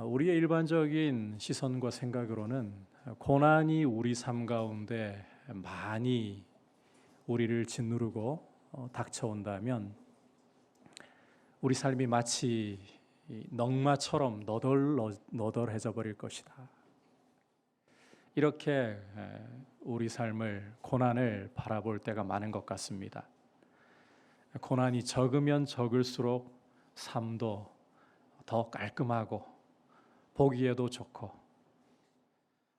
우리의 일반적인 시선과 생각으로는 고난이 우리 삶 가운데 많이 우리를 짓누르고 닥쳐온다면 우리 삶이 마치 넝마처럼 너덜너덜해져 버릴 것이다. 이렇게 우리 삶을, 고난을 바라볼 때가 많은 것 같습니다. 고난이 적으면 적을수록 삶도 더 깔끔하고 보기에도 좋고,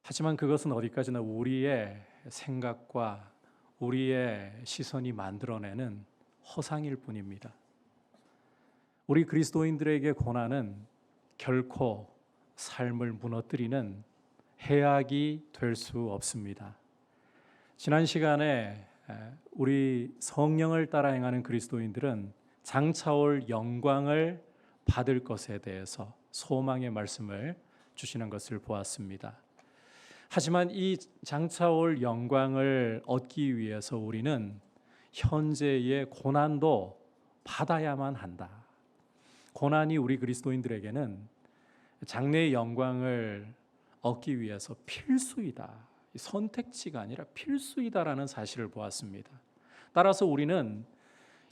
하지만 그것은 어디까지나 우리의 생각과 우리의 시선이 만들어내는 허상일 뿐입니다. 우리 그리스도인들에게 고난은 결코 삶을 무너뜨리는 해악이 될 수 없습니다. 지난 시간에 우리 성령을 따라 행하는 그리스도인들은 장차올 영광을 받을 것에 대해서 소망의 말씀을 주시는 것을 보았습니다. 하지만 이 장차올 영광을 얻기 위해서 우리는 현재의 고난도 받아야만 한다. 고난이 우리 그리스도인들에게는 장래의 영광을 얻기 위해서 필수이다. 선택지가 아니라 필수이다라는 사실을 보았습니다. 따라서 우리는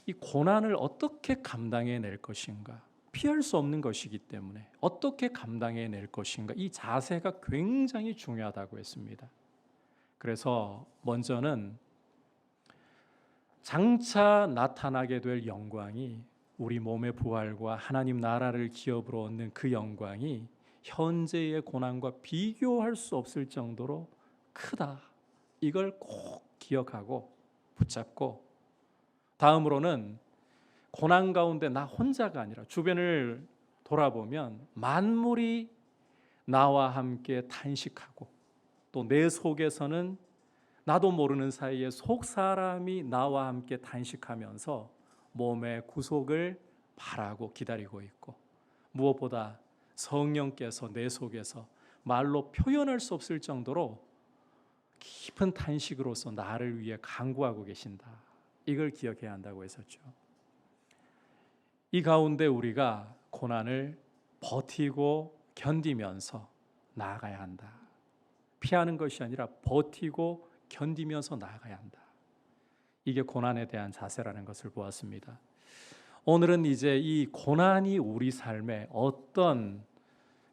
이 고난을 어떻게 감당해낼 것인가, 피할 수 없는 것이기 때문에 어떻게 감당해낼 것인가, 이 자세가 굉장히 중요하다고 했습니다. 그래서 먼저는 장차 나타나게 될 영광이, 우리 몸의 부활과 하나님 나라를 기업으로 얻는 그 영광이 현재의 고난과 비교할 수 없을 정도로 크다. 이걸 꼭 기억하고 붙잡고, 다음으로는 고난 가운데 나 혼자가 아니라 주변을 돌아보면 만물이 나와 함께 탄식하고, 또 내 속에서는 나도 모르는 사이에 속 사람이 나와 함께 탄식하면서 몸의 구속을 바라고 기다리고 있고, 무엇보다 성령께서 내 속에서 말로 표현할 수 없을 정도로 깊은 탄식으로서 나를 위해 간구하고 계신다. 이걸 기억해야 한다고 했었죠. 이 가운데 우리가 고난을 버티고 견디면서 나아가야 한다. 피하는 것이 아니라 버티고 견디면서 나아가야 한다. 이게 고난에 대한 자세라는 것을 보았습니다. 오늘은 이제 이 고난이 우리 삶에 어떤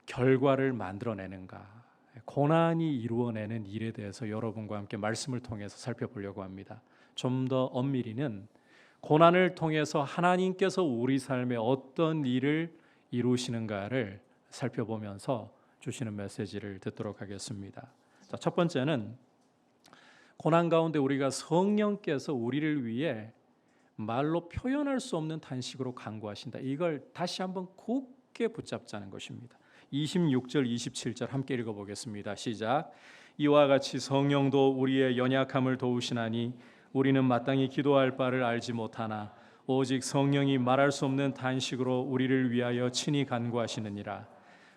결과를 만들어내는가, 고난이 이루어내는 일에 대해서 여러분과 함께 말씀을 통해서 살펴보려고 합니다. 좀 더 엄밀히는 고난을 통해서 하나님께서 우리 삶에 어떤 일을 이루시는가를 살펴보면서 주시는 메시지를 듣도록 하겠습니다. 자, 첫 번째는 고난 가운데 우리가 성령께서 우리를 위해 말로 표현할 수 없는 탄식으로 간구하신다. 이걸 다시 한번 굳게 붙잡자는 것입니다. 26절, 27절 함께 읽어보겠습니다. 시작. 이와 같이 성령도 우리의 연약함을 도우시나니 우리는 마땅히 기도할 바를 알지 못하나 오직 성령이 말할 수 없는 탄식으로 우리를 위하여 친히 간구하시느니라.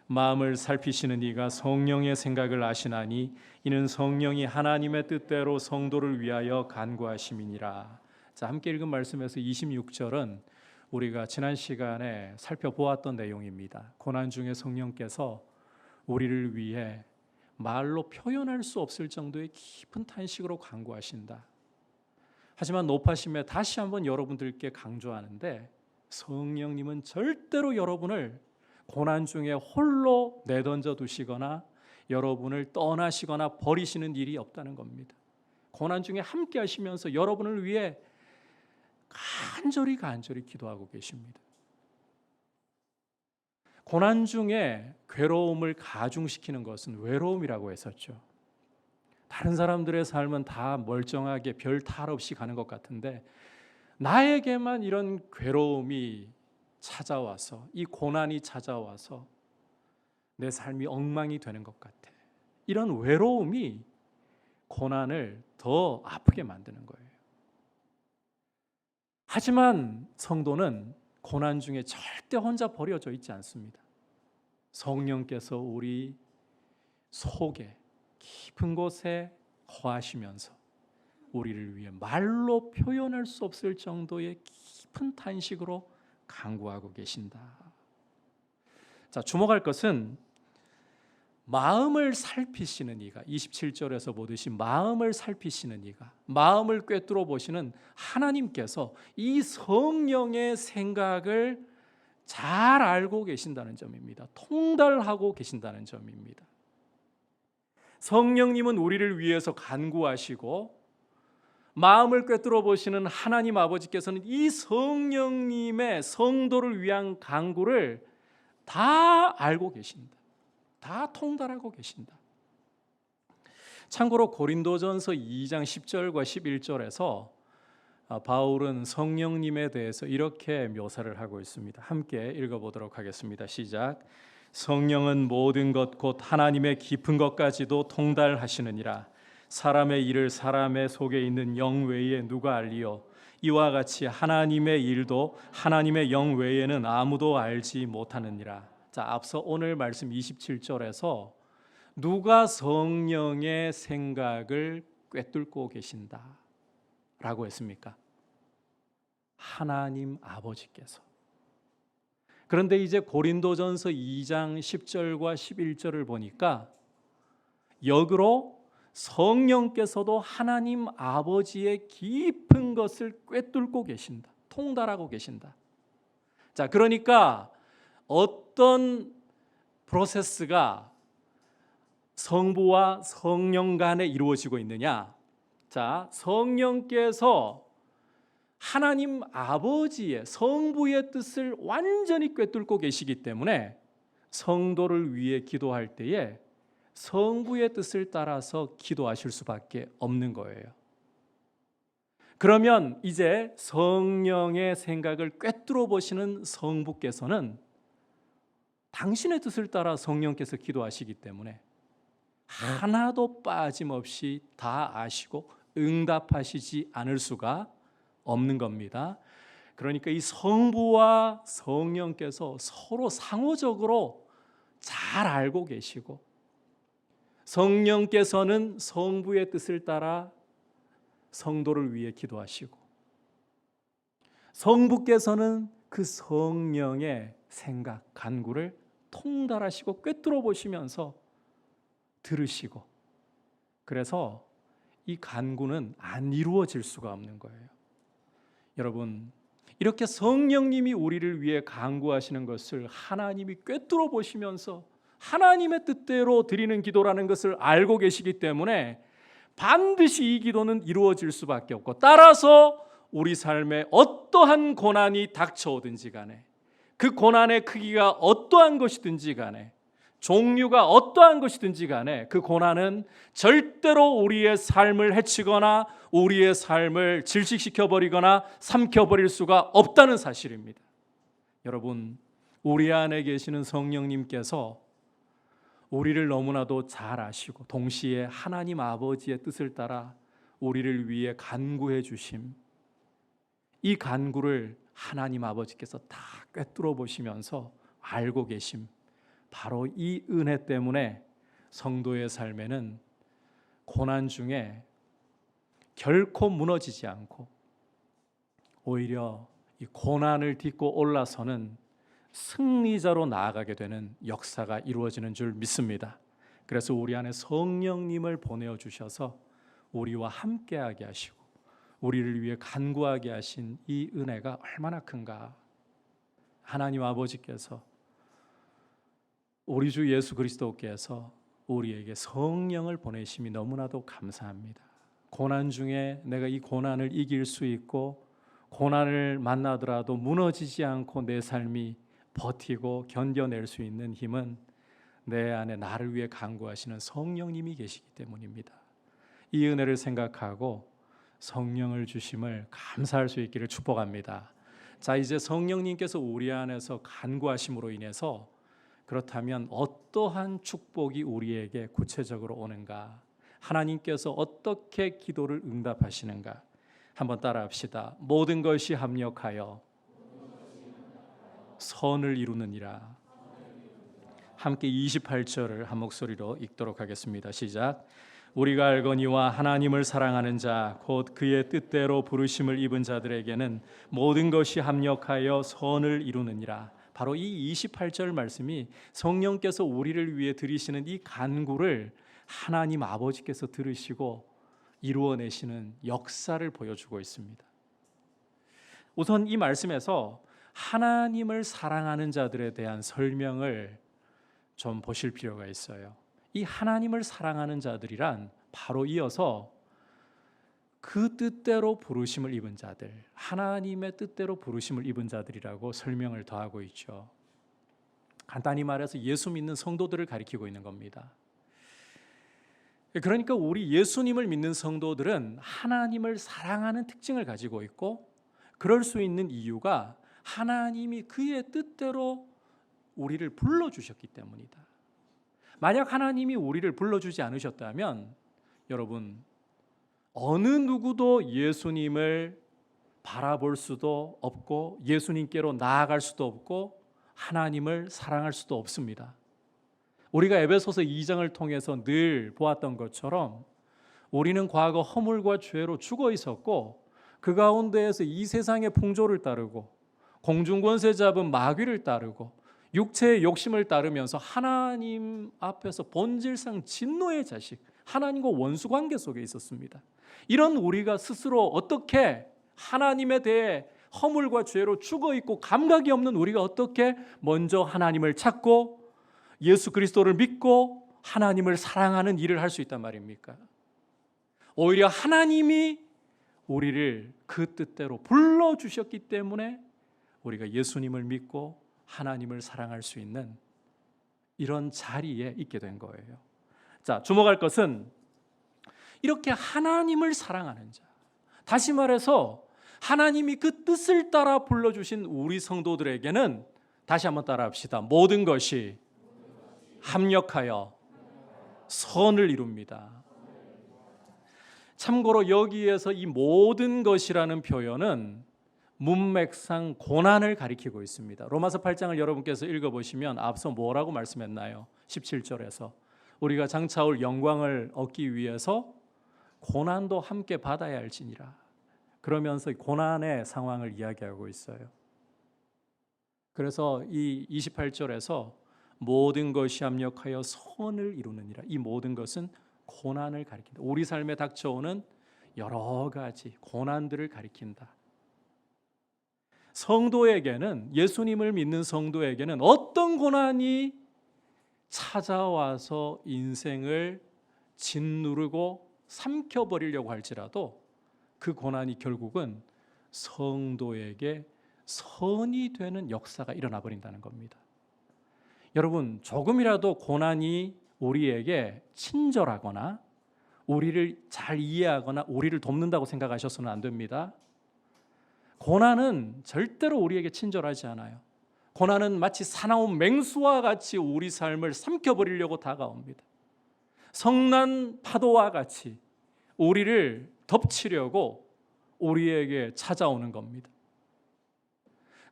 마음을 살피시는 이가 성령의 생각을 아시나니 이는 성령이 하나님의 뜻대로 성도를 위하여 간구하심이니라. 자, 함께 읽은 말씀에서 26절은 우리가 지난 시간에 살펴보았던 내용입니다. 고난 중에 성령께서 우리를 위해 말로 표현할 수 없을 정도의 깊은 탄식으로 간구하신다. 하지만 높아심에 다시 한번 여러분들께 강조하는데, 성령님은 절대로 여러분을 고난 중에 홀로 내던져 두시거나 여러분을 떠나시거나 버리시는 일이 없다는 겁니다. 고난 중에 함께 하시면서 여러분을 위해 간절히 기도하고 계십니다. 고난 중에 괴로움을 가중시키는 것은 외로움이라고 했었죠. 다른 사람들의 삶은 다 멀쩡하게 별 탈 없이 가는 것 같은데 나에게만 이런 괴로움이 찾아와서, 이 고난이 찾아와서 내 삶이 엉망이 되는 것 같아. 이런 외로움이 고난을 더 아프게 만드는 거예요. 하지만 성도는 고난 중에 절대 혼자 버려져 있지 않습니다. 성령께서 우리 속에 깊은 곳에 거하시면서 우리를 위해 말로 표현할 수 없을 정도의 깊은 탄식으로 간구하고 계신다. 자, 주목할 것은 마음을 살피시는 이가, 27절에서 보듯이 마음을 살피시는 이가, 마음을 꿰뚫어 보시는 하나님께서 이 성령의 생각을 잘 알고 계신다는 점입니다. 통달하고 계신다는 점입니다. 성령님은 우리를 위해서 간구하시고 마음을 꿰뚫어 보시는 하나님 아버지께서는 이 성령님의 성도를 위한 간구를 다 알고 계신다. 다 통달하고 계신다. 참고로 고린도전서 2장 10절과 11절에서 바울은 성령님에 대해서 이렇게 묘사를 하고 있습니다. 함께 읽어보도록 하겠습니다. 시작. 성령은 모든 것 곧 하나님의 깊은 것까지도 통달하시느니라. 사람의 일을 사람의 속에 있는 영 외에 누가 알리요? 이와 같이 하나님의 일도 하나님의 영 외에는 아무도 알지 못하느니라. 자, 앞서 오늘 말씀 27절에서 누가 성령의 생각을 꿰뚫고 계신다라고 했습니까? 하나님 아버지께서. 그런데 이제 고린도전서 2장 10절과 11절을 보니까 역으로 성령께서도 하나님 아버지의 깊은 것을 꿰뚫고 계신다. 통달하고 계신다. 자, 그러니까 어떤 프로세스가 성부와 성령 간에 이루어지고 있느냐? 자, 성령께서 하나님 아버지의 성부의 뜻을 완전히 꿰뚫고 계시기 때문에 성도를 위해 기도할 때에 성부의 뜻을 따라서 기도하실 수밖에 없는 거예요. 그러면 이제 성령의 생각을 꿰뚫어 보시는 성부께서는 당신의 뜻을 따라 성령께서 기도하시기 때문에 하나도 빠짐없이 다 아시고 응답하시지 않을 수가 없는 겁니다. 그러니까 이 성부와 성령께서 서로 상호적으로 잘 알고 계시고 성령께서는 성부의 뜻을 따라 성도를 위해 기도하시고 성부께서는 그 성령의 생각, 간구를 통달하시고 꿰뚫어 보시면서 들으시고 그래서 이 간구는 안 이루어질 수가 없는 거예요. 여러분, 이렇게 성령님이 우리를 위해 간구하시는 것을 하나님이 꿰뚫어 보시면서 하나님의 뜻대로 드리는 기도라는 것을 알고 계시기 때문에 반드시 이 기도는 이루어질 수밖에 없고 따라서 우리 삶에 어떠한 고난이 닥쳐오든지 간에 그 고난의 크기가 어떠한 것이든지 간에 종류가 어떠한 것이든지 간에 그 고난은 절대로 우리의 삶을 해치거나 우리의 삶을 질식시켜버리거나 삼켜버릴 수가 없다는 사실입니다. 여러분, 우리 안에 계시는 성령님께서 우리를 너무나도 잘 아시고 동시에 하나님 아버지의 뜻을 따라 우리를 위해 간구해 주심, 이 간구를 하나님 아버지께서 다 꿰뚫어 보시면서 알고 계심, 바로 이 은혜 때문에 성도의 삶에는 고난 중에 결코 무너지지 않고 오히려 이 고난을 딛고 올라서는 승리자로 나아가게 되는 역사가 이루어지는 줄 믿습니다. 그래서 우리 안에 성령님을 보내어 주셔서 우리와 함께하게 하시고 우리를 위해 간구하게 하신 이 은혜가 얼마나 큰가. 하나님 아버지께서 우리 주 예수 그리스도께서 우리에게 성령을 보내심이 너무나도 감사합니다. 고난 중에 내가 이 고난을 이길 수 있고 고난을 만나더라도 무너지지 않고 내 삶이 버티고 견뎌낼 수 있는 힘은 내 안에 나를 위해 간구하시는 성령님이 계시기 때문입니다. 이 은혜를 생각하고 성령을 주심을 감사할 수 있기를 축복합니다. 자, 이제 성령님께서 우리 안에서 간구하심으로 인해서 그렇다면 어떠한 축복이 우리에게 구체적으로 오는가? 하나님께서 어떻게 기도를 응답하시는가? 한번 따라합시다. 모든 것이 합력하여 선을 이루느니라. 함께 28절을 한 목소리로 읽도록 하겠습니다. 시작. 우리가 알거니와 하나님을 사랑하는 자 곧 그의 뜻대로 부르심을 입은 자들에게는 모든 것이 합력하여 선을 이루느니라. 바로 이 28절 말씀이 성령께서 우리를 위해 드리시는 이 간구를 하나님 아버지께서 들으시고 이루어내시는 역사를 보여주고 있습니다. 우선 이 말씀에서 하나님을 사랑하는 자들에 대한 설명을 좀 보실 필요가 있어요. 이 하나님을 사랑하는 자들이란 바로 이어서 그 뜻대로 부르심을 입은 자들, 하나님의 뜻대로 부르심을 입은 자들이라고 설명을 더하고 있죠. 간단히 말해서 예수 믿는 성도들을 가리키고 있는 겁니다. 그러니까 우리 예수님을 믿는 성도들은 하나님을 사랑하는 특징을 가지고 있고, 그럴 수 있는 이유가 하나님이 그의 뜻대로 우리를 불러주셨기 때문이다. 만약 하나님이 우리를 불러주지 않으셨다면 여러분, 어느 누구도 예수님을 바라볼 수도 없고 예수님께로 나아갈 수도 없고 하나님을 사랑할 수도 없습니다. 우리가 에베소서 2장을 통해서 늘 보았던 것처럼 우리는 과거 허물과 죄로 죽어 있었고, 그 가운데에서 이 세상의 풍조를 따르고 공중권세 잡은 마귀를 따르고 육체의 욕심을 따르면서 하나님 앞에서 본질상 진노의 자식, 하나님과 원수 관계 속에 있었습니다. 이런 우리가 스스로 어떻게 하나님에 대해 허물과 죄로 죽어 있고 감각이 없는 우리가 어떻게 먼저 하나님을 찾고 예수 그리스도를 믿고 하나님을 사랑하는 일을 할 수 있단 말입니까? 오히려 하나님이 우리를 그 뜻대로 불러주셨기 때문에 우리가 예수님을 믿고 하나님을 사랑할 수 있는 이런 자리에 있게 된 거예요. 자, 주목할 것은 이렇게 하나님을 사랑하는 자, 다시 말해서 하나님이 그 뜻을 따라 불러주신 우리 성도들에게는, 다시 한번 따라합시다, 모든 것이 합력하여 선을 이룹니다. 참고로 여기에서 이 모든 것이라는 표현은 문맥상 고난을 가리키고 있습니다. 로마서 8장을 여러분께서 읽어보시면 앞서 뭐라고 말씀했나요? 17절에서 우리가 장차 올 영광을 얻기 위해서 고난도 함께 받아야 할지니라. 그러면서 고난의 상황을 이야기하고 있어요. 그래서 이 28절에서 모든 것이 합력하여 선을 이루느니라, 이 모든 것은 고난을 가리킨다. 우리 삶에 닥쳐오는 여러 가지 고난들을 가리킨다. 성도에게는, 예수님을 믿는 성도에게는 어떤 고난이 찾아와서 인생을 짓누르고 삼켜버리려고 할지라도 그 고난이 결국은 성도에게 선이 되는 역사가 일어나 버린다는 겁니다. 여러분, 조금이라도 고난이 우리에게 친절하거나 우리를 잘 이해하거나 우리를 돕는다고 생각하셔서는 안 됩니다. 고난은 절대로 우리에게 친절하지 않아요. 고난은 마치 사나운 맹수와 같이 우리 삶을 삼켜버리려고 다가옵니다. 성난 파도와 같이 우리를 덮치려고 우리에게 찾아오는 겁니다.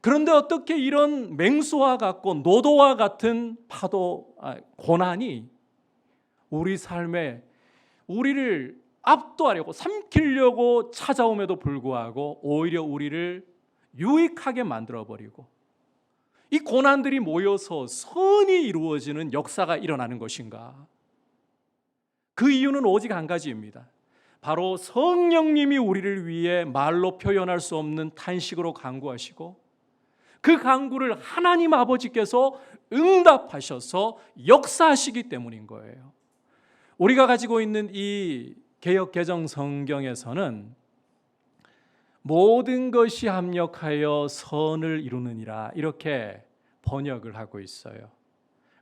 그런데 어떻게 이런 맹수와 같고 노도와 같은 고난이 우리 삶에 우리를 압도하려고 삼키려고 찾아옴에도 불구하고 오히려 우리를 유익하게 만들어버리고 이 고난들이 모여서 선이 이루어지는 역사가 일어나는 것인가? 그 이유는 오직 한 가지입니다. 바로 성령님이 우리를 위해 말로 표현할 수 없는 탄식으로 간구하시고 그 간구를 하나님 아버지께서 응답하셔서 역사하시기 때문인 거예요. 우리가 가지고 있는 이 개역 개정 성경에서는 모든 것이 합력하여 선을 이루느니라 이렇게 번역을 하고 있어요.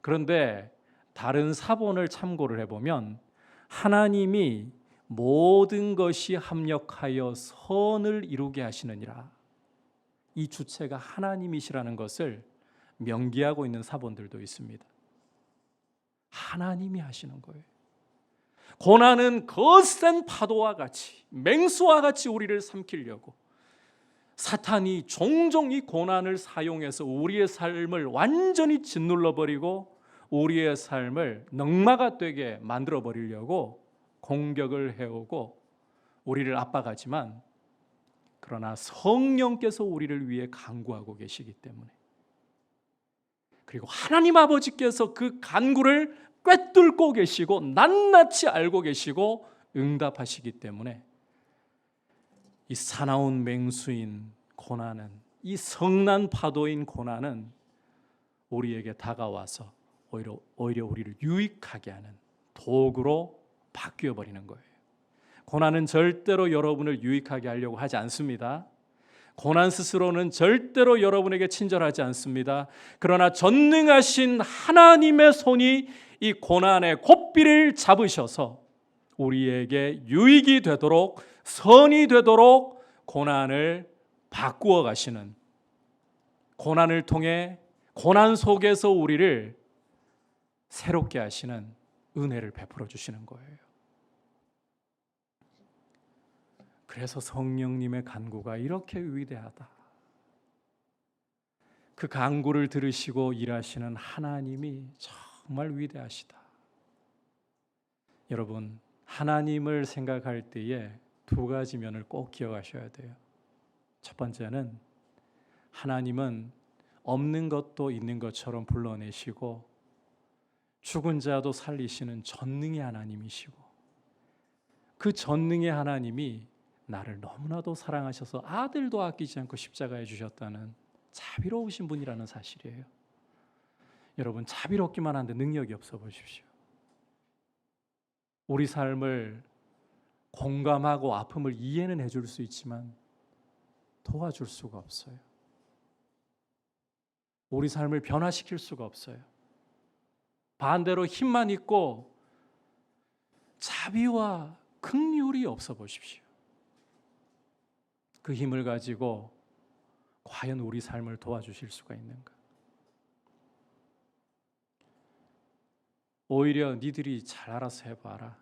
그런데 다른 사본을 참고를 해보면 하나님이 모든 것이 합력하여 선을 이루게 하시느니라, 이 주체가 하나님이시라는 것을 명기하고 있는 사본들도 있습니다. 하나님이 하시는 거예요. 고난은 거센 파도와 같이 맹수와 같이 우리를 삼키려고 사탄이 종종 이 고난을 사용해서 우리의 삶을 완전히 짓눌러버리고 우리의 삶을 넉마가 되게 만들어버리려고 공격을 해오고 우리를 압박하지만, 그러나 성령께서 우리를 위해 간구하고 계시기 때문에 그리고 하나님 아버지께서 그 간구를 꿰뚫고 계시고 낱낱이 알고 계시고 응답하시기 때문에 이 사나운 맹수인 고난은, 이 성난 파도인 고난은 우리에게 다가와서 오히려 우리를 유익하게 하는 도구로 바뀌어 버리는 거예요. 고난은 절대로 여러분을 유익하게 하려고 하지 않습니다. 고난 스스로는 절대로 여러분에게 친절하지 않습니다. 그러나 전능하신 하나님의 손이 이 고난의 고삐를 잡으셔서 우리에게 유익이 되도록, 선이 되도록 고난을 바꾸어 가시는, 고난을 통해 고난 속에서 우리를 새롭게 하시는 은혜를 베풀어 주시는 거예요. 그래서 성령님의 간구가 이렇게 위대하다. 그 간구를 들으시고 일하시는 하나님이 정말 위대하시다. 여러분, 하나님을 생각할 때에 두 가지 면을 꼭 기억하셔야 돼요. 첫 번째는 하나님은 없는 것도 있는 것처럼 불러내시고 죽은 자도 살리시는 전능의 하나님이시고, 그 전능의 하나님이 나를 너무나도 사랑하셔서 아들도 아끼지 않고 십자가에 주셨다는 자비로우신 분이라는 사실이에요. 여러분, 자비롭기만 한데 능력이 없어 보십시오. 우리 삶을 공감하고 아픔을 이해는 해줄 수 있지만 도와줄 수가 없어요. 우리 삶을 변화시킬 수가 없어요. 반대로 힘만 있고 자비와 긍휼이 없어 보십시오. 그 힘을 가지고 과연 우리 삶을 도와주실 수가 있는가? 오히려 니들이 잘 알아서 해봐라,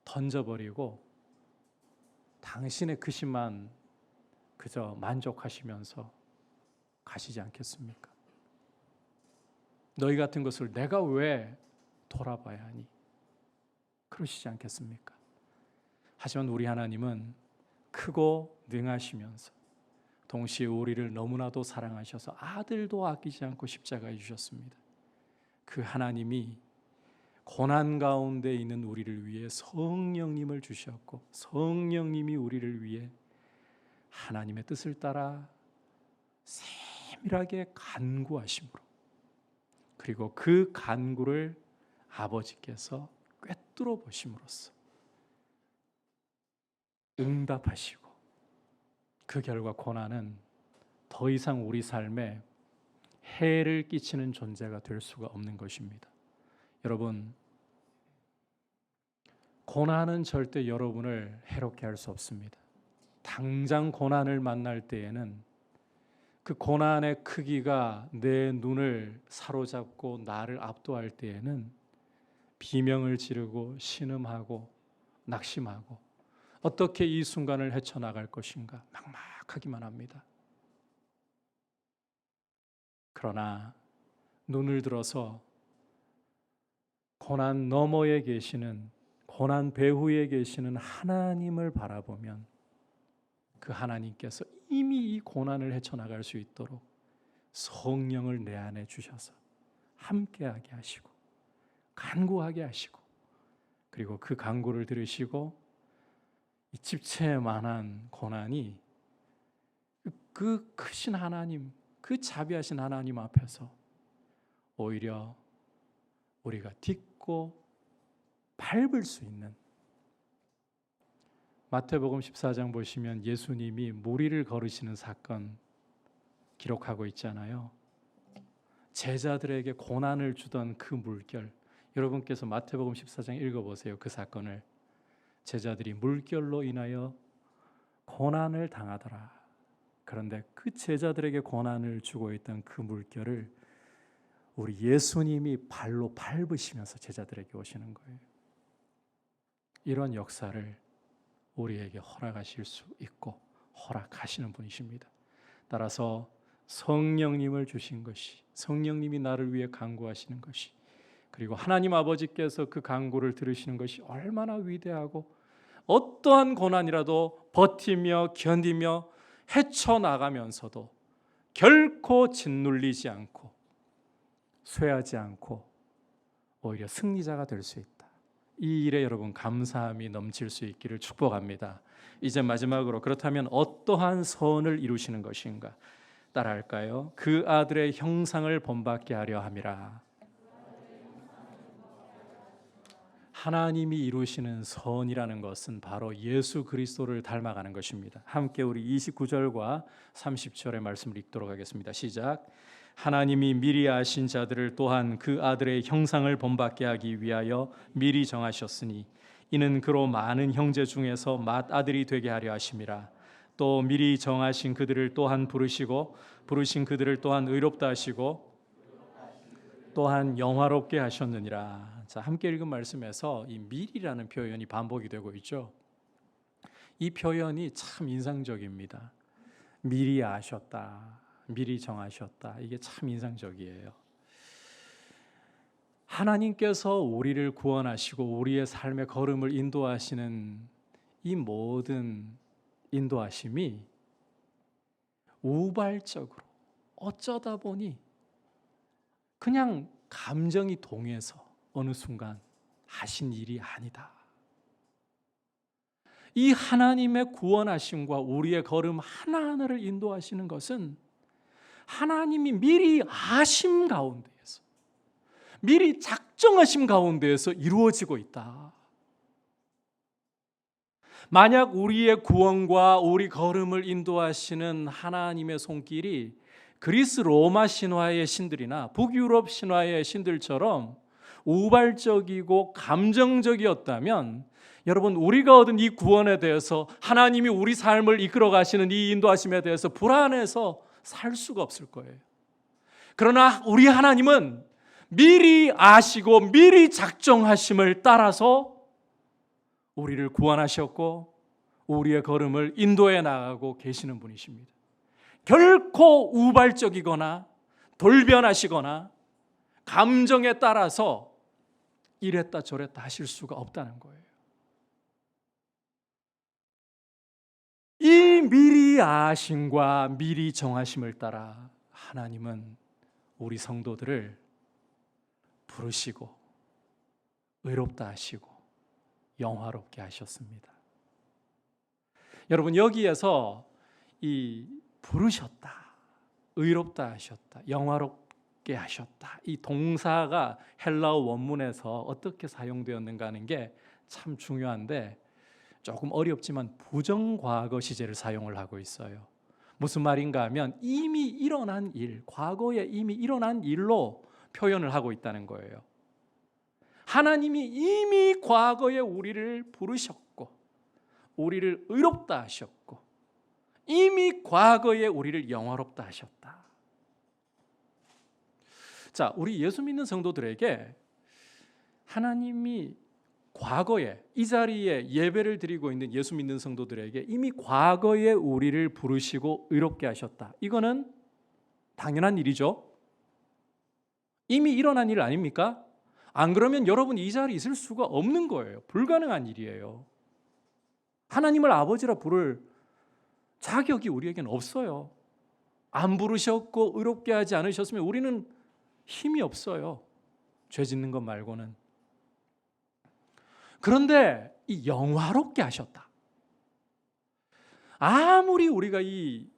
던져버리고 당신의 그 힘만 그저 만족하시면서 가시지 않겠습니까? 너희 같은 것을 내가 왜 돌아봐야 하니? 그러시지 않겠습니까? 하지만 우리 하나님은 크고 능하시면서 동시에 우리를 너무나도 사랑하셔서 아들도 아끼지 않고 십자가에 주셨습니다. 그 하나님이 고난 가운데 있는 우리를 위해 성령님을 주셨고, 성령님이 우리를 위해 하나님의 뜻을 따라 세밀하게 간구하심으로, 그리고 그 간구를 아버지께서 꿰뚫어 보심으로써 응답하시고, 그 결과 고난은 더 이상 우리 삶에 해를 끼치는 존재가 될 수가 없는 것입니다. 여러분, 고난은 절대 여러분을 해롭게 할 수 없습니다. 당장 고난을 만날 때에는 그 고난의 크기가 내 눈을 사로잡고 나를 압도할 때에는 비명을 지르고 신음하고 낙심하고 어떻게 이 순간을 헤쳐나갈 것인가 막막하기만 합니다. 그러나 눈을 들어서 고난 너머에 계시는, 고난 배후에 계시는 하나님을 바라보면 그 하나님께서 이미 이 고난을 헤쳐나갈 수 있도록 성령을 내 안에 주셔서 함께하게 하시고 간구하게 하시고, 그리고 그 간구를 들으시고 이 집채만한 고난이 그 크신 하나님, 그 자비하신 하나님 앞에서 오히려 우리가 딛고 밟을 수 있는, 마태복음 14장 보시면 예수님이 무리를 걸으시는 사건 기록하고 있잖아요. 제자들에게 고난을 주던 그 물결, 여러분께서 마태복음 14장 읽어보세요. 그 사건을. 제자들이 물결로 인하여 고난을 당하더라. 그런데 그 제자들에게 고난을 주고 있던 그 물결을 우리 예수님이 발로 밟으시면서 제자들에게 오시는 거예요. 이런 역사를 우리에게 허락하실 수 있고 허락하시는 분이십니다. 따라서 성령님을 주신 것이, 성령님이 나를 위해 간구하시는 것이, 그리고 하나님 아버지께서 그 간구를 들으시는 것이 얼마나 위대하고, 어떠한 고난이라도 버티며 견디며 헤쳐나가면서도 결코 짓눌리지 않고 쇠하지 않고 오히려 승리자가 될 수 있다. 이 일에 여러분 감사함이 넘칠 수 있기를 축복합니다. 이제 마지막으로 그렇다면 어떠한 선을 이루시는 것인가? 따라할까요? 그 아들의 형상을 본받게 하려 함이라. 하나님이 이루시는 선이라는 것은 바로 예수 그리스도를 닮아가는 것입니다. 함께 우리 29절과 30절의 말씀을 읽도록 하겠습니다. 시작. 하나님이 미리 아신 자들을 또한 그 아들의 형상을 본받게 하기 위하여 미리 정하셨으니 이는 그로 많은 형제 중에서 맏아들이 되게 하려 하심이라. 또 미리 정하신 그들을 또한 부르시고 부르신 그들을 또한 의롭다 하시고 또한 영화롭게 하셨느니라. 자, 함께 읽은 말씀에서 이 미리라는 표현이 반복이 되고 있죠. 이 표현이 참 인상적입니다. 미리 아셨다, 미리 정하셨다. 이게 참 인상적이에요. 하나님께서 우리를 구원하시고 우리의 삶의 걸음을 인도하시는 이 모든 인도하심이 우발적으로 어쩌다 보니 그냥 감정이 동해서 어느 순간 하신 일이 아니다. 이 하나님의 구원하심과 우리의 걸음 하나하나를 인도하시는 것은 하나님이 미리 아심 가운데에서, 미리 작정하심 가운데에서 이루어지고 있다. 만약 우리의 구원과 우리 걸음을 인도하시는 하나님의 손길이 그리스 로마 신화의 신들이나 북유럽 신화의 신들처럼 우발적이고 감정적이었다면 여러분, 우리가 얻은 이 구원에 대해서, 하나님이 우리 삶을 이끌어 가시는 이 인도하심에 대해서 불안해서 살 수가 없을 거예요. 그러나 우리 하나님은 미리 아시고 미리 작정하심을 따라서 우리를 구원하셨고 우리의 걸음을 인도해 나가고 계시는 분이십니다. 결코 우발적이거나 돌변하시거나 감정에 따라서 이랬다 저랬다 하실 수가 없다는 거예요. 이 미리 아심과 미리 정하심을 따라 하나님은 우리 성도들을 부르시고 의롭다 하시고 영화롭게 하셨습니다. 여러분, 여기에서 이 부르셨다, 의롭다 하셨다, 영화롭게 하셨다, 이 동사가 헬라어 원문에서 어떻게 사용되었는가 하는 게 참 중요한데 조금 어렵지만 부정과거 시제를 사용을 하고 있어요. 무슨 말인가 하면 이미 일어난 일, 과거에 이미 일어난 일로 표현을 하고 있다는 거예요. 하나님이 이미 과거에 우리를 부르셨고 우리를 의롭다 하셨고 이미 과거에 우리를 영화롭다 하셨다. 자, 우리 예수 믿는 성도들에게 하나님이 과거에 이 자리에 예배를 드리고 있는 예수 믿는 성도들에게 이미 과거에 우리를 부르시고 의롭게 하셨다. 이거는 당연한 일이죠. 이미 일어난 일 아닙니까? 안 그러면 여러분 이 자리에 있을 수가 없는 거예요. 불가능한 일이에요. 하나님을 아버지라 부를 자격이 우리에게는 없어요. 안 부르셨고 의롭게 하지 않으셨으면 우리는 힘이 없어요. 죄 짓는 것 말고는. 그런데 이 영화롭게 하셨다. 아무리 우리가 이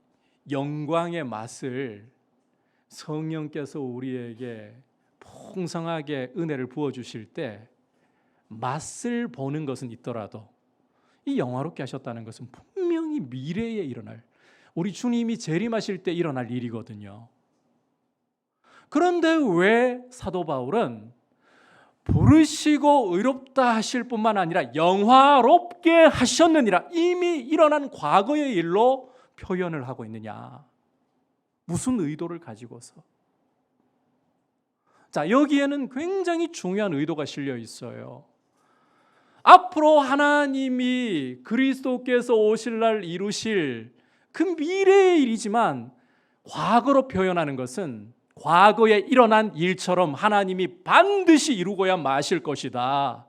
영광의 맛을 성령께서 우리에게 풍성하게 은혜를 부어주실 때 맛을 보는 것은 있더라도 이 영화롭게 하셨다는 것은 분명히 미래에 일어날, 우리 주님이 재림하실 때 일어날 일이거든요. 그런데 왜 사도 바울은 부르시고 의롭다 하실 뿐만 아니라 영화롭게 하셨느니라, 이미 일어난 과거의 일로 표현을 하고 있느냐? 무슨 의도를 가지고서? 자, 여기에는 굉장히 중요한 의도가 실려 있어요. 앞으로 하나님이 그리스도께서 오실 날 이루실 그 미래의 일이지만 과거로 표현하는 것은 과거에 일어난 일처럼 하나님이 반드시 이루고야 마실 것이다,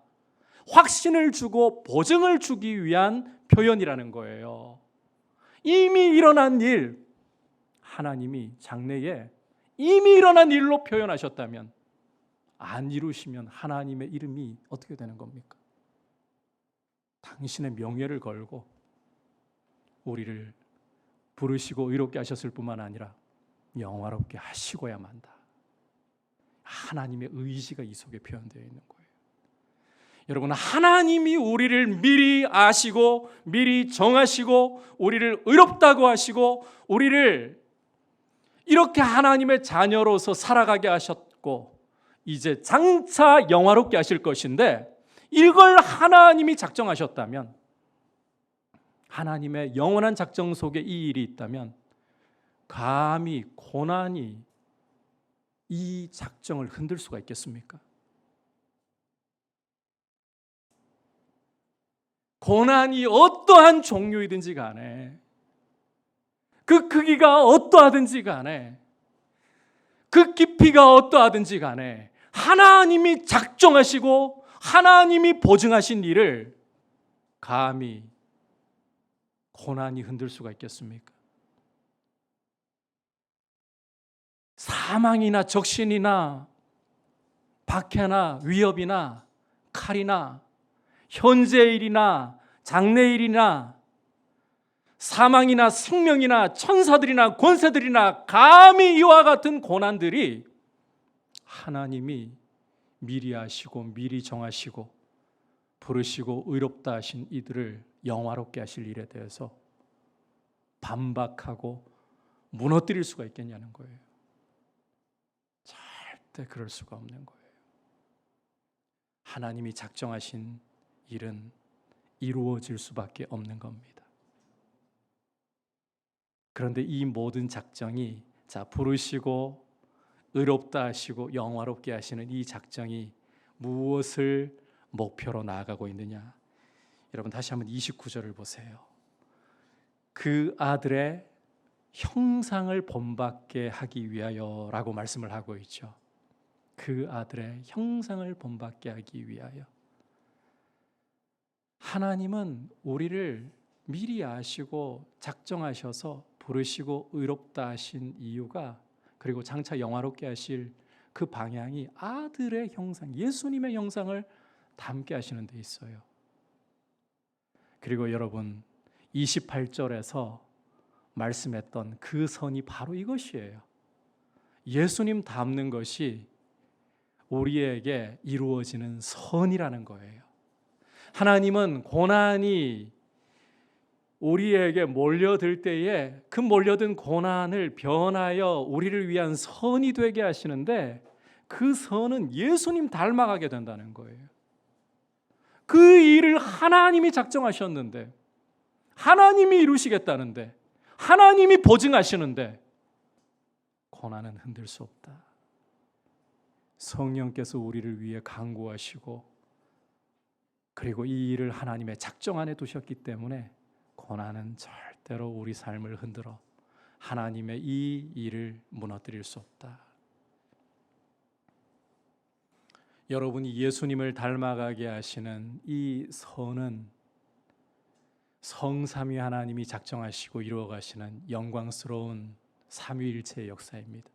확신을 주고 보증을 주기 위한 표현이라는 거예요. 이미 일어난 일, 하나님이 장래에 이미 일어난 일로 표현하셨다면 안 이루시면 하나님의 이름이 어떻게 되는 겁니까? 당신의 명예를 걸고 우리를 부르시고 의롭게 하셨을 뿐만 아니라 영화롭게 하시고야 만다. 하나님의 의지가 이 속에 표현되어 있는 거예요. 여러분, 하나님이 우리를 미리 아시고 미리 정하시고 우리를 의롭다고 하시고 우리를 이렇게 하나님의 자녀로서 살아가게 하셨고 이제 장차 영화롭게 하실 것인데, 이걸 하나님이 작정하셨다면, 하나님의 영원한 작정 속에 이 일이 있다면 감히 고난이 이 작정을 흔들 수가 있겠습니까? 고난이 어떠한 종류이든지 간에, 그 크기가 어떠하든지 간에, 그 깊이가 어떠하든지 간에 하나님이 작정하시고 하나님이 보증하신 일을 감히 고난이 흔들 수가 있겠습니까? 사망이나 적신이나 박해나 위협이나 칼이나 현재의 일이나 장래의 일이나 사망이나 생명이나 천사들이나 권세들이나 감히 이와 같은 고난들이 하나님이 미리 아시고 미리 정하시고 부르시고 의롭다 하신 이들을 영화롭게 하실 일에 대해서 반박하고 무너뜨릴 수가 있겠냐는 거예요. 절대 그럴 수가 없는 거예요. 하나님이 작정하신 일은 이루어질 수밖에 없는 겁니다. 그런데 이 모든 작정이 부르시고 의롭다 하시고 영화롭게 하시는 이 작정이 무엇을 목표로 나아가고 있느냐? 여러분, 다시 한번 29절을 보세요. 그 아들의 형상을 본받게 하기 위하여라고 말씀을 하고 있죠. 그 아들의 형상을 본받게 하기 위하여. 하나님은 우리를 미리 아시고 작정하셔서 부르시고 의롭다 하신 이유가, 그리고 장차 영화롭게 하실 그 방향이 아들의 형상, 예수님의 형상을 담게 하시는 데 있어요. 그리고 여러분, 28절에서 말씀했던 그 선이 바로 이것이에요. 예수님 닮는 것이 우리에게 이루어지는 선이라는 거예요. 하나님은 고난이 우리에게 몰려들 때에 그 몰려든 고난을 변하여 우리를 위한 선이 되게 하시는데, 그 선은 예수님 닮아가게 된다는 거예요. 그 일을 하나님이 작정하셨는데, 하나님이 이루시겠다는데, 하나님이 보증하시는데 고난은 흔들 수 없다. 성령께서 우리를 위해 간구하시고, 그리고 이 일을 하나님의 작정 안에 두셨기 때문에 고난은 절대로 우리 삶을 흔들어 하나님의 이 일을 무너뜨릴 수 없다. 여러분이 예수님을 닮아가게 하시는 이 선은 성삼위 하나님이 작정하시고 이루어가시는 영광스러운 삼위일체의 역사입니다.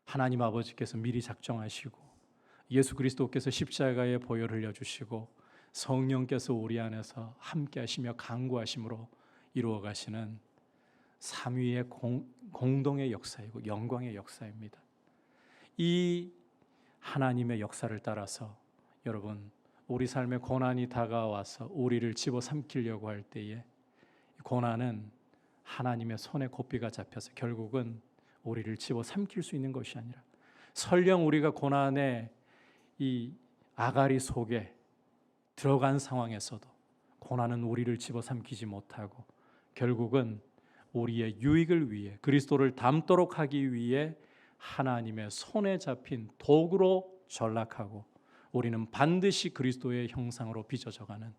하나님 아버지께서 미리 작정하시고 예수 그리스도께서 십자가에 보혈을 흘려주시고 성령께서 우리 안에서 함께 하시며 간구하심으로 이루어가시는 삼위의 공동의 역사이고 영광의 역사입니다. 이 하나님의 역사를 따라서 여러분, 우리 삶에 고난이 다가와서 우리를 집어삼키려고 할 때에 고난은 하나님의 손에 고삐가 잡혀서 결국은 우리를 집어삼킬 수 있는 것이 아니라, 설령 우리가 고난의 이 아가리 속에 들어간 상황에서도 고난은 우리를 집어삼키지 못하고 결국은 우리의 유익을 위해, 그리스도를 닮도록 하기 위해 하나님의 손에 잡힌 도구로 전락하고 우리는 반드시 그리스도의 형상으로 빚어져가는,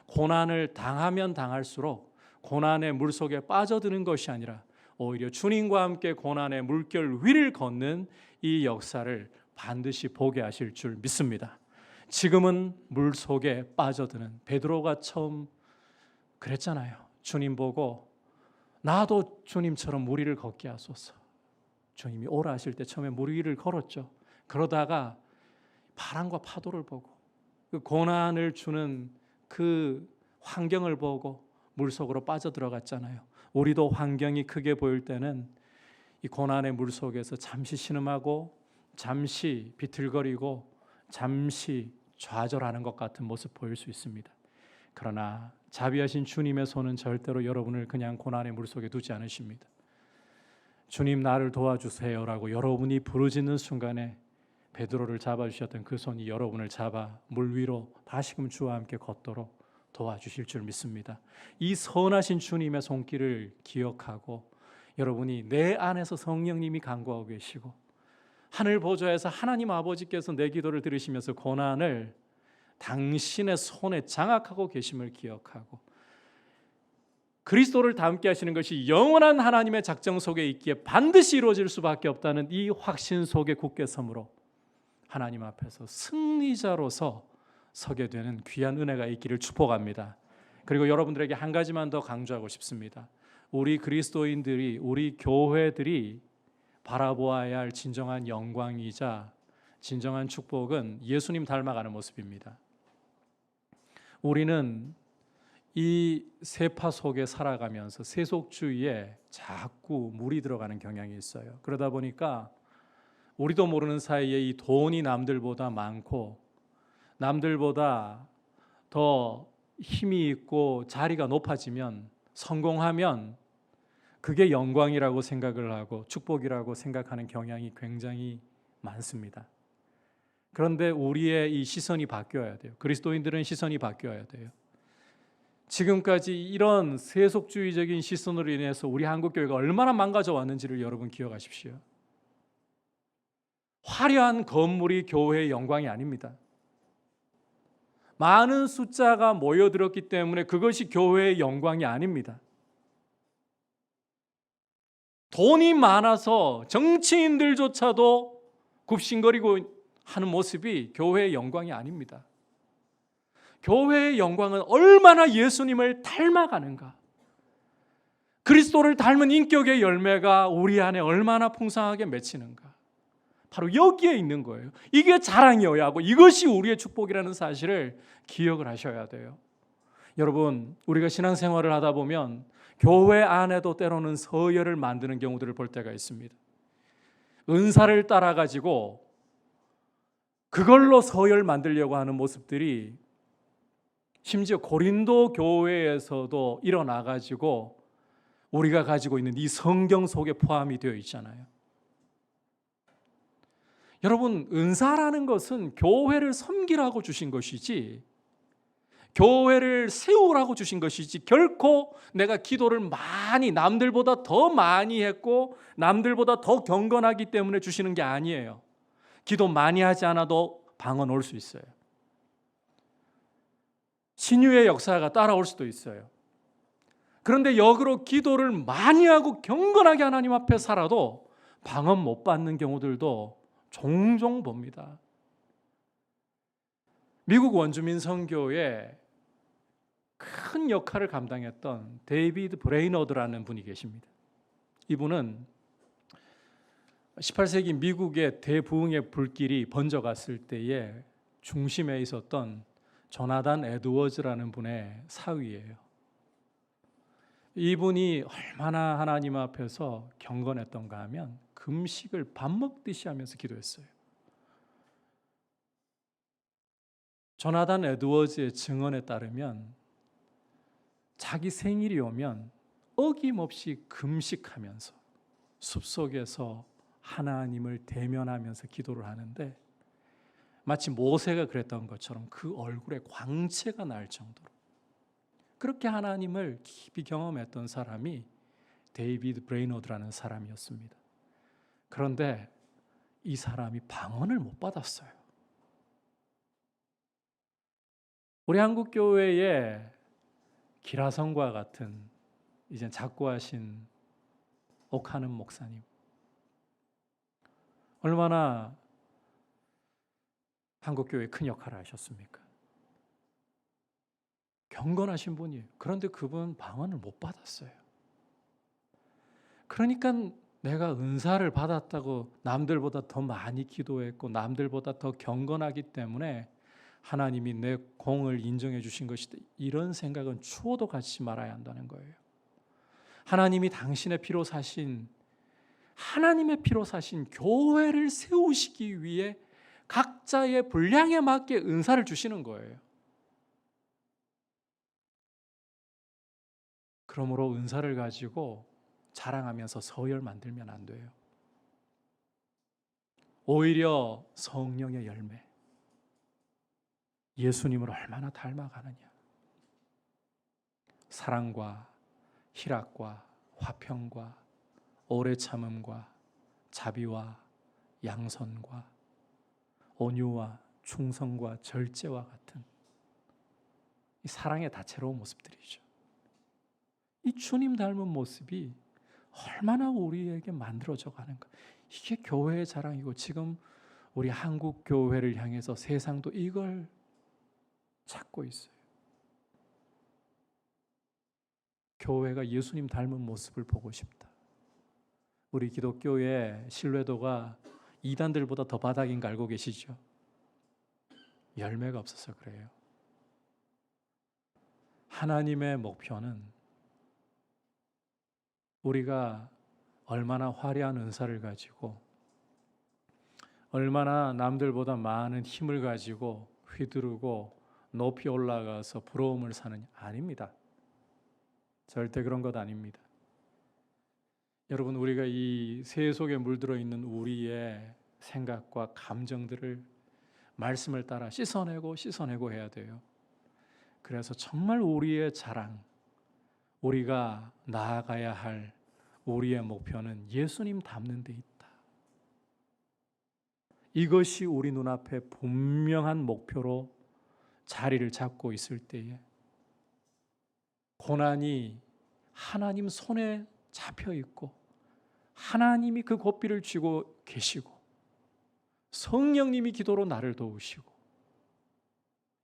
고난을 당하면 당할수록 고난의 물속에 빠져드는 것이 아니라 오히려 주님과 함께 고난의 물결 위를 걷는 이 역사를 반드시 보게 하실 줄 믿습니다. 지금은 물속에 빠져드는 베드로가 처음 그랬잖아요. 주님 보고 나도 주님처럼 무리를 걷게 하소서. 주님이 오라 하실 때 처음에 물 위를 걸었죠. 그러다가 바람과 파도를 보고 그 고난을 주는 그 환경을 보고 물속으로 빠져들어갔잖아요. 우리도 환경이 크게 보일 때는 이 고난의 물속에서 잠시 신음하고 잠시 비틀거리고 잠시 좌절하는 것 같은 모습 보일 수 있습니다. 그러나 자비하신 주님의 손은 절대로 여러분을 그냥 고난의 물속에 두지 않으십니다. 주님 나를 도와주세요라고 여러분이 부르짖는 순간에 베드로를 잡아주셨던 그 손이 여러분을 잡아 물 위로 다시금 주와 함께 걷도록 도와주실 줄 믿습니다. 이 선하신 주님의 손길을 기억하고 여러분이 내 안에서 성령님이 간구하고 계시고 하늘 보좌에서 하나님 아버지께서 내 기도를 들으시면서 고난을 당신의 손에 장악하고 계심을 기억하고 그리스도를 닮게 하시는 것이 영원한 하나님의 작정 속에 있기에 반드시 이루어질 수밖에 없다는 이 확신 속에 굳게 서므로 하나님 앞에서 승리자로서 서게 되는 귀한 은혜가 있기를 축복합니다. 그리고 여러분들에게 한 가지만 더 강조하고 싶습니다. 우리 그리스도인들이, 우리 교회들이 바라보아야 할 진정한 영광이자 진정한 축복은 예수님 닮아가는 모습입니다. 우리는 이 세파 속에 살아가면서 세속주의에 자꾸 물이 들어가는 경향이 있어요. 그러다 보니까 우리도 모르는 사이에 이 돈이 남들보다 많고 남들보다 더 힘이 있고 자리가 높아지면 성공하면 그게 영광이라고 생각을 하고 축복이라고 생각하는 경향이 굉장히 많습니다. 그런데 우리의 이 시선이 바뀌어야 돼요. 그리스도인들은 시선이 바뀌어야 돼요. 지금까지 이런 세속주의적인 시선으로 인해서 우리 한국교회가 얼마나 망가져 왔는지를 여러분 기억하십시오. 화려한 건물이 교회의 영광이 아닙니다. 많은 숫자가 모여들었기 때문에 그것이 교회의 영광이 아닙니다. 돈이 많아서 정치인들조차도 굽신거리고 하는 모습이 교회의 영광이 아닙니다. 교회의 영광은 얼마나 예수님을 닮아가는가, 그리스도를 닮은 인격의 열매가 우리 안에 얼마나 풍성하게 맺히는가, 바로 여기에 있는 거예요. 이게 자랑이어야 하고 이것이 우리의 축복이라는 사실을 기억을 하셔야 돼요. 여러분, 우리가 신앙생활을 하다 보면 교회 안에도 때로는 서열을 만드는 경우들을 볼 때가 있습니다. 은사를 따라가지고 그걸로 서열 만들려고 하는 모습들이 심지어 고린도 교회에서도 일어나가지고 우리가 가지고 있는 이 성경 속에 포함이 되어 있잖아요. 여러분, 은사라는 것은 교회를 섬기라고 주신 것이지 교회를 세우라고 주신 것이지 결코 내가 기도를 많이 남들보다 더 많이 했고 남들보다 더 경건하기 때문에 주시는 게 아니에요. 기도 많이 하지 않아도 방언 올 수 있어요. 신유의 역사가 따라올 수도 있어요. 그런데 역으로 기도를 많이 하고 경건하게 하나님 앞에 살아도 방언 못 받는 경우들도 종종 봅니다. 미국 원주민 선교에 큰 역할을 감당했던 데이비드 브레이너드라는 분이 계십니다. 이분은 18세기 미국의 대부흥의 불길이 번져갔을 때에 중심에 있었던 조나단 에드워즈라는 분의 사위예요. 이분이 얼마나 하나님 앞에서 경건했던가 하면 금식을 밥 먹듯이 하면서 기도했어요. 조나단 에드워즈의 증언에 따르면 자기 생일이 오면 어김없이 금식하면서 숲속에서 하나님을 대면하면서 기도를 하는데 마치 모세가 그랬던 것처럼 그 얼굴에 광채가 날 정도로 그렇게 하나님을 깊이 경험했던 사람이 데이비드 브레이너드라는 사람이었습니다. 그런데 이 사람이 방언을 못 받았어요. 우리 한국교회에 기라성과 같은 이제 작고하신 옥하는 목사님, 얼마나 한국교회에 큰 역할을 하셨습니까? 경건하신 분이에요. 그런데 그분 방언을 못 받았어요. 그러니까 내가 은사를 받았다고 남들보다 더 많이 기도했고 남들보다 더 경건하기 때문에 하나님이 내 공을 인정해 주신 것이다, 이런 생각은 추호도 갖지 말아야 한다는 거예요. 하나님이 당신의 피로 사신, 하나님의 피로 사신 교회를 세우시기 위해 각자의 분량에 맞게 은사를 주시는 거예요. 그러므로 은사를 가지고 자랑하면서 서열 만들면 안 돼요. 오히려 성령의 열매, 예수님을 얼마나 닮아가느냐. 사랑과 희락과 화평과 오래 참음과 자비와 양선과 온유와 충성과 절제와 같은 이 사랑의 다채로운 모습들이죠. 이 주님 닮은 모습이 얼마나 우리에게 만들어져 가는가. 이게 교회의 자랑이고, 지금 우리 한국 교회를 향해서 세상도 이걸 찾고 있어요. 교회가 예수님 닮은 모습을 보고 싶다. 우리 기독교의 신뢰도가 이단들보다 더 바닥인 거 알고 계시죠? 열매가 없어서 그래요. 하나님의 목표는 우리가 얼마나 화려한 은사를 가지고 얼마나 남들보다 많은 힘을 가지고 휘두르고 높이 올라가서 부러움을 사느냐, 아닙니다. 절대 그런 것 아닙니다. 여러분, 우리가 이 새 속에 물들어 있는 우리의 생각과 감정들을 말씀을 따라 씻어내고 해야 돼요. 그래서 정말 우리의 자랑, 우리가 나아가야 할 우리의 목표는 예수님 닮는 데 있다. 이것이 우리 눈앞에 분명한 목표로 자리를 잡고 있을 때에 고난이 하나님 손에 잡혀 있고 하나님이 그 고삐를 쥐고 계시고 성령님이 기도로 나를 도우시고,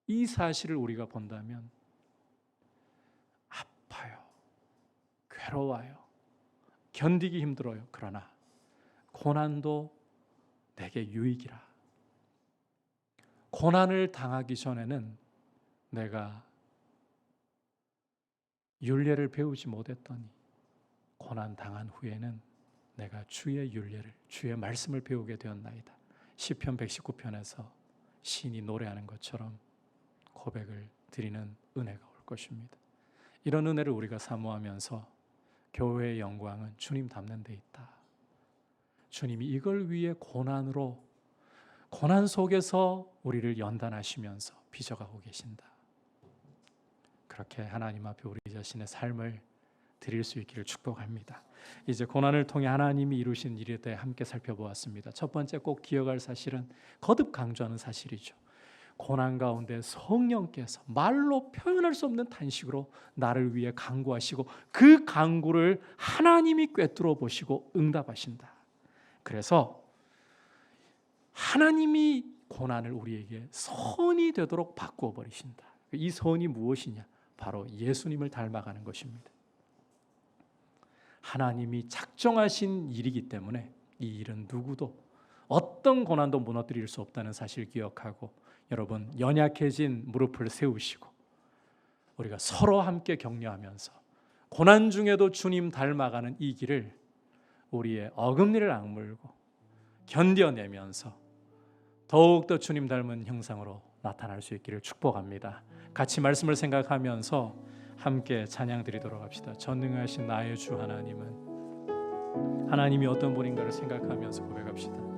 이 사실을 우리가 본다면 아파요, 괴로워요, 견디기 힘들어요. 그러나 고난도 내게 유익이라. 고난을 당하기 전에는 내가 율례를 배우지 못했더니 고난 당한 후에는 내가 주의 율례를, 주의 말씀을 배우게 되었나이다. 시편 119편에서 시인이 노래하는 것처럼 고백을 드리는 은혜가 올 것입니다. 이런 은혜를 우리가 사모하면서 교회의 영광은 주님 닮는 데 있다. 주님이 이걸 위해 고난 속에서 우리를 연단하시면서 빚어가고 계신다. 그렇게 하나님 앞에 우리 자신의 삶을 드릴 수 있기를 축복합니다. 이제 고난을 통해 하나님이 이루신 일에 대해 함께 살펴보았습니다. 첫 번째 꼭 기억할 사실은, 거듭 강조하는 사실이죠. 고난 가운데 성령께서 말로 표현할 수 없는 탄식으로 나를 위해 간구하시고 그 간구를 하나님이 꿰뚫어 보시고 응답하신다. 그래서 하나님이 고난을 우리에게 선이 되도록 바꾸어 버리신다. 이 선이 무엇이냐? 바로 예수님을 닮아가는 것입니다. 하나님이 작정하신 일이기 때문에 이 일은 누구도, 어떤 고난도 무너뜨릴 수 없다는 사실 기억하고, 여러분, 연약해진 무릎을 세우시고 우리가 서로 함께 격려하면서 고난 중에도 주님 닮아가는 이 길을 우리의 어금니를 악물고 견뎌내면서 더욱더 주님 닮은 형상으로 나타날 수 있기를 축복합니다. 같이 말씀을 생각하면서 함께 찬양 드리도록 합시다. 전능하신 나의 주 하나님은, 하나님이 어떤 분인가를 생각하면서 고백합시다.